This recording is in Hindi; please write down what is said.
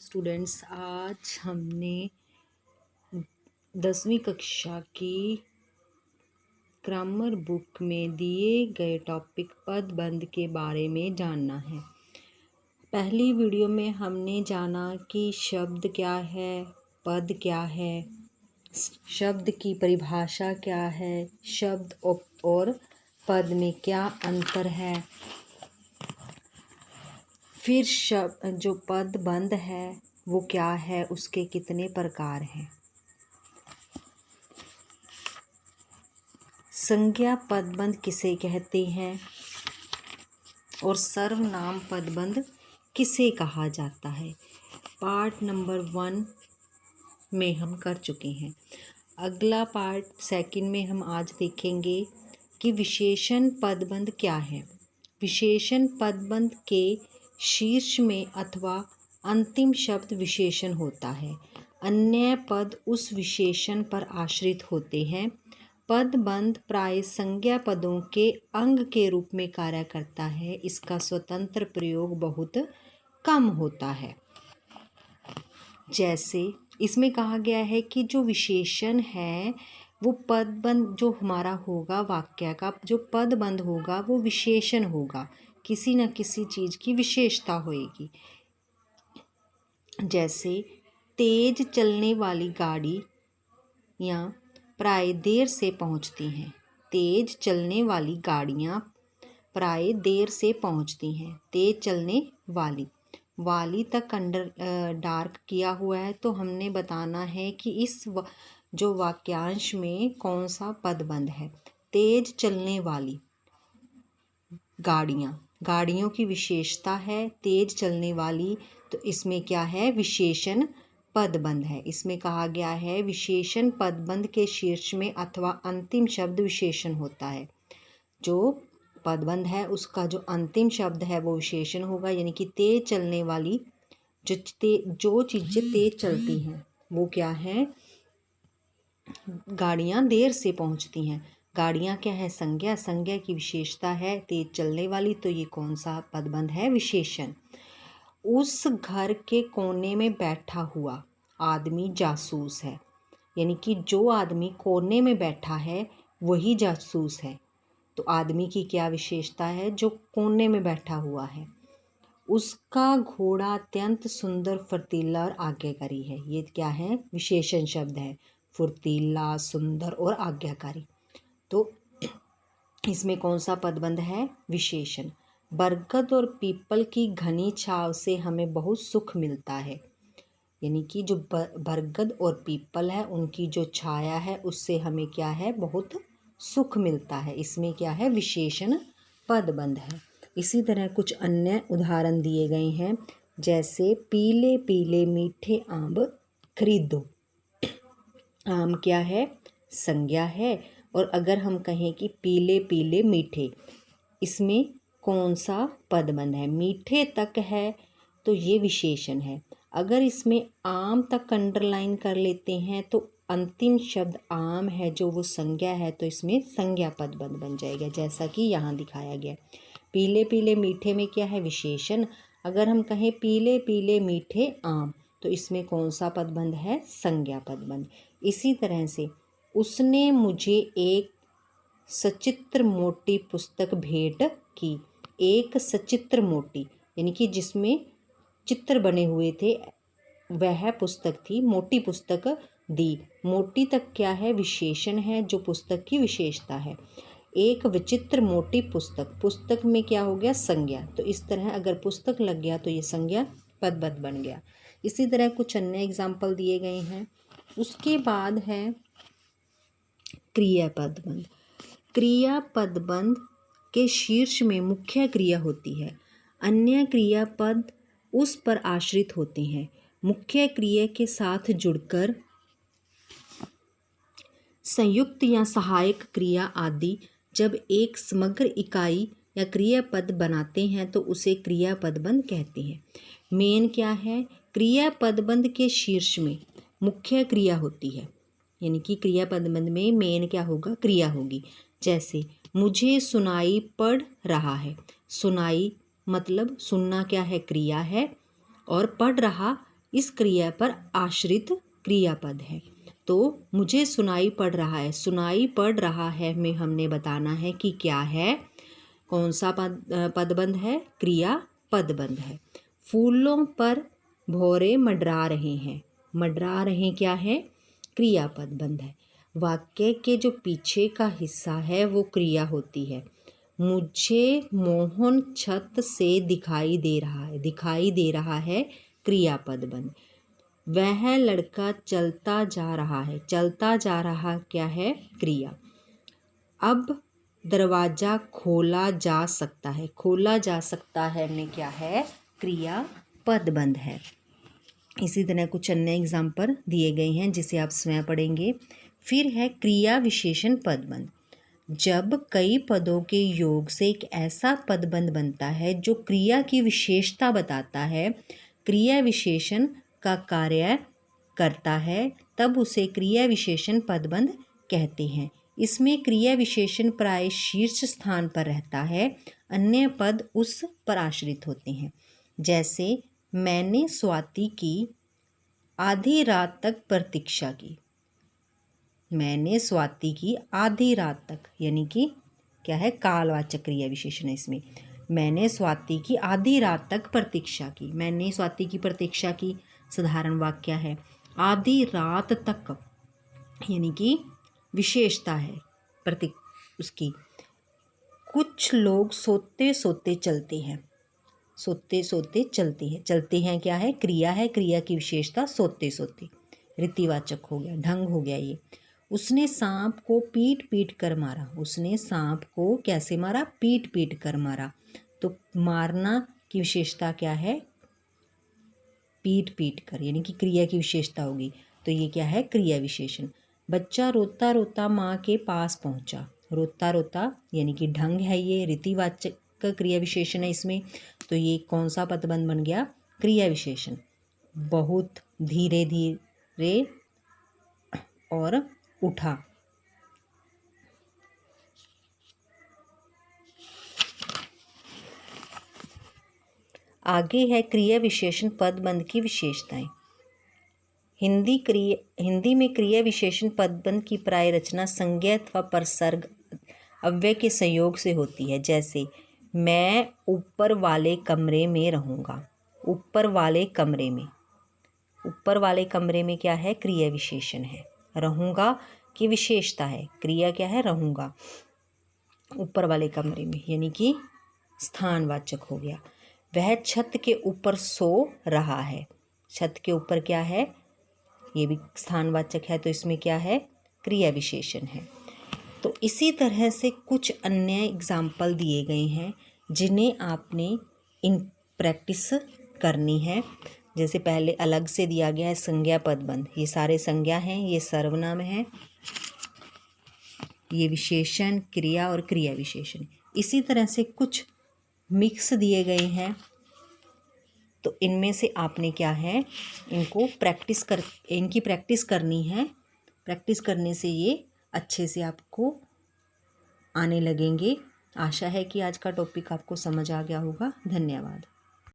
स्टूडेंट्स, आज हमने 10वीं कक्षा की ग्रामर बुक में दिए गए टॉपिक पदबंध के बारे में जानना है। पहली वीडियो में हमने जाना कि शब्द क्या है, पद क्या है, शब्द की परिभाषा क्या है, शब्द और पद में क्या अंतर है। फिर शब्द जो पदबंध है वो क्या है, उसके कितने प्रकार हैं। संज्ञा पदबंध किसे कहते हैं और सर्वनाम पदबंध किसे कहा जाता है, पार्ट नंबर 1 में हम कर चुके हैं। अगला पार्ट सेकंड में हम आज देखेंगे कि विशेषण पदबंध क्या है। विशेषण पदबंध के शीर्ष में अथवा अंतिम शब्द विशेषण होता है। अन्य पद उस विशेषण पर आश्रित होते हैं। पदबंध प्राय संज्ञा पदों के अंग के रूप में कार्य करता है। इसका स्वतंत्र प्रयोग बहुत कम होता है। जैसे इसमें कहा गया है कि जो विशेषण है वो पदबंध जो हमारा होगा, वाक्य का जो पदबंध होगा वो विशेषण होगा, किसी न किसी चीज़ की विशेषता होएगी। जैसे तेज चलने वाली गाड़ी या प्राय देर से पहुंचती हैं। तेज चलने वाली गाड़ियां प्राय देर से पहुंचती हैं। तेज चलने वाली तक अंडर डार्क किया हुआ है, तो हमने बताना है कि इस जो वाक्यांश में कौन सा पदबंध है। तेज चलने वाली गाड़ियों की विशेषता है तेज चलने वाली, तो इसमें क्या है, विशेषण पदबंध है। इसमें कहा गया है विशेषण पदबंध के शीर्ष में अथवा अंतिम शब्द विशेषण होता है। जो पदबंध है उसका जो अंतिम शब्द है वो विशेषण होगा। यानी कि तेज चलने वाली जो चीज़ें तेज चलती हैं वो क्या है, गाड़ियाँ देर से पहुँचती हैं। गाड़ियाँ क्या है, संज्ञा की विशेषता है तेज चलने वाली, तो ये कौन सा पदबंध है, विशेषण। उस घर के कोने में बैठा हुआ आदमी जासूस है। यानी कि जो आदमी कोने में बैठा है वही जासूस है। तो आदमी की क्या विशेषता है, जो कोने में बैठा हुआ है। उसका घोड़ा अत्यंत सुंदर, फुर्तीला और आज्ञाकारी है। ये क्या है, विशेषण शब्द है, फुर्तीला, सुंदर और आज्ञाकारी। तो इसमें कौन सा पदबंध है, विशेषण। बरगद और पीपल की घनी छांव से हमें बहुत सुख मिलता है। यानी कि जो बरगद और पीपल है उनकी जो छाया है उससे हमें क्या है, बहुत सुख मिलता है। इसमें क्या है, विशेषण पदबंध है। इसी तरह कुछ अन्य उदाहरण दिए गए हैं। जैसे पीले पीले मीठे आम खरीदो। आम क्या है, संज्ञा है। और अगर हम कहें कि पीले पीले मीठे, इसमें कौन सा पदबंध है, मीठे तक है तो ये विशेषण है। अगर इसमें आम तक अंडरलाइन कर लेते हैं तो अंतिम शब्द आम है जो वो संज्ञा है, तो इसमें संज्ञा पदबंध बन जाएगा, जैसा कि यहाँ दिखाया गया। पीले पीले मीठे में क्या है, विशेषण। अगर हम कहें पीले पीले मीठे आम, तो इसमें कौन सा पदबंध है, संज्ञा पदबंध। इसी तरह से उसने मुझे एक सचित्र मोटी पुस्तक भेंट की। एक सचित्र मोटी यानी कि जिसमें चित्र बने हुए थे, वह पुस्तक थी, मोटी पुस्तक दी। मोटी तक क्या है, विशेषण है जो पुस्तक की विशेषता है। एक विचित्र मोटी पुस्तक में क्या हो गया, संज्ञा। तो इस तरह अगर पुस्तक लग गया तो ये संज्ञा पदबंध बन गया। इसी तरह कुछ अन्य एग्जाम्पल दिए गए हैं। उसके बाद है क्रिया पदबंध। क्रिया पदबंध के शीर्ष में मुख्य क्रिया होती है। अन्य क्रिया पद उस पर आश्रित होते हैं। मुख्य क्रिया के साथ जुड़कर संयुक्त या सहायक क्रिया आदि जब एक समग्र इकाई या क्रियापद बनाते हैं तो उसे क्रिया पदबंध कहते हैं। मेन क्या है, क्रिया पदबंध के शीर्ष में मुख्य क्रिया होती है। यानी कि क्रिया पदबंध में मेन क्या होगा, क्रिया होगी। जैसे मुझे सुनाई पड़ रहा है। सुनाई मतलब सुनना क्या है, क्रिया है, और पढ़ रहा इस क्रिया पर आश्रित क्रियापद है। तो मुझे सुनाई पड़ रहा है, सुनाई पड़ रहा है में हमने बताना है कि क्या है, कौन सा पदबंध है, क्रिया पदबंध है। फूलों पर भौरे मंडरा रहे हैं, मंडरा रहे क्या है, क्रिया पदबंध है। वाक्य के जो पीछे का हिस्सा है वो क्रिया होती है। मुझे मोहन छत से दिखाई दे रहा है, दिखाई दे रहा है क्रिया पदबंध। वह लड़का चलता जा रहा है, चलता जा रहा क्या है, क्रिया। अब दरवाज़ा खोला जा सकता है, खोला जा सकता है में क्या है, क्रिया पदबंध है। इसी तरह कुछ अन्य एग्जाम्पल दिए गए हैं जिसे आप स्वयं पढ़ेंगे। फिर है क्रिया विशेषण पदबंध। जब कई पदों के योग से एक ऐसा पदबंध बनता है जो क्रिया की विशेषता बताता है, क्रिया विशेषण का कार्य करता है, तब उसे क्रिया विशेषण पदबंध कहते हैं। इसमें क्रिया विशेषण प्राय शीर्ष स्थान पर रहता है, अन्य पद उस पर आश्रित होते हैं। जैसे मैंने स्वाति की आधी रात तक प्रतीक्षा की, मैंने स्वाति की आधी रात तक, यानी कि क्या है, कालवाचक क्रिया विशेषण है इसमें। मैंने स्वाति की आधी रात तक प्रतीक्षा की, मैंने स्वाति की प्रतीक्षा की साधारण वाक्य है। आधी रात तक यानी कि विशेषता है प्रतीक उसकी। कुछ लोग सोते सोते चलते हैं, सोते सोते चलते हैं, चलते हैं क्या है, क्रिया है, क्रिया की विशेषता सोते सोते, रीतिवाचक हो गया, ढंग हो गया ये। उसने सांप को पीट पीट कर मारा, उसने सांप को कैसे मारा, पीट पीट कर मारा। तो मारना की विशेषता क्या है, पीट पीट कर, यानी कि क्रिया की विशेषता होगी। तो ये क्या है, क्रिया विशेषण। बच्चा रोता रोता माँ के पास पहुँचा, रोता रोता यानी कि ढंग है, ये रीतिवाचक क्रिया विशेषण है इसमें। तो ये कौन सा पदबंध बन गया, क्रिया विशेषण। बहुत धीरे धीरे और उठा। आगे है क्रिया विशेषण पदबंध की विशेषताएं। हिंदी में क्रिया विशेषण पदबंध की प्राय रचना संज्ञा अथवा परसर्ग अव्यय के संयोग से होती है। जैसे मैं ऊपर वाले कमरे में रहूँगा, ऊपर वाले कमरे में, ऊपर वाले कमरे में क्या है, क्रिया विशेषण है। रहूँगा की विशेषता है, क्रिया क्या है, रहूँगा, ऊपर वाले कमरे में यानी कि स्थानवाचक हो गया। वह छत के ऊपर सो रहा है, छत के ऊपर क्या है, ये भी स्थानवाचक है, तो इसमें क्या है, क्रिया विशेषण है। तो इसी तरह से कुछ अन्य एग्जाम्पल दिए गए हैं जिन्हें आपने इन प्रैक्टिस करनी है। जैसे पहले अलग से दिया गया है संज्ञा पदबंध, ये सारे संज्ञा हैं, ये सर्वनाम है, ये विशेषण, क्रिया और क्रिया विशेषण। इसी तरह से कुछ मिक्स दिए गए हैं, तो इनमें से आपने क्या है, इनको इनकी प्रैक्टिस करनी है। प्रैक्टिस करने से ये अच्छे से आपको आने लगेंगे। आशा है कि आज का टॉपिक आपको समझ आ गया होगा। धन्यवाद।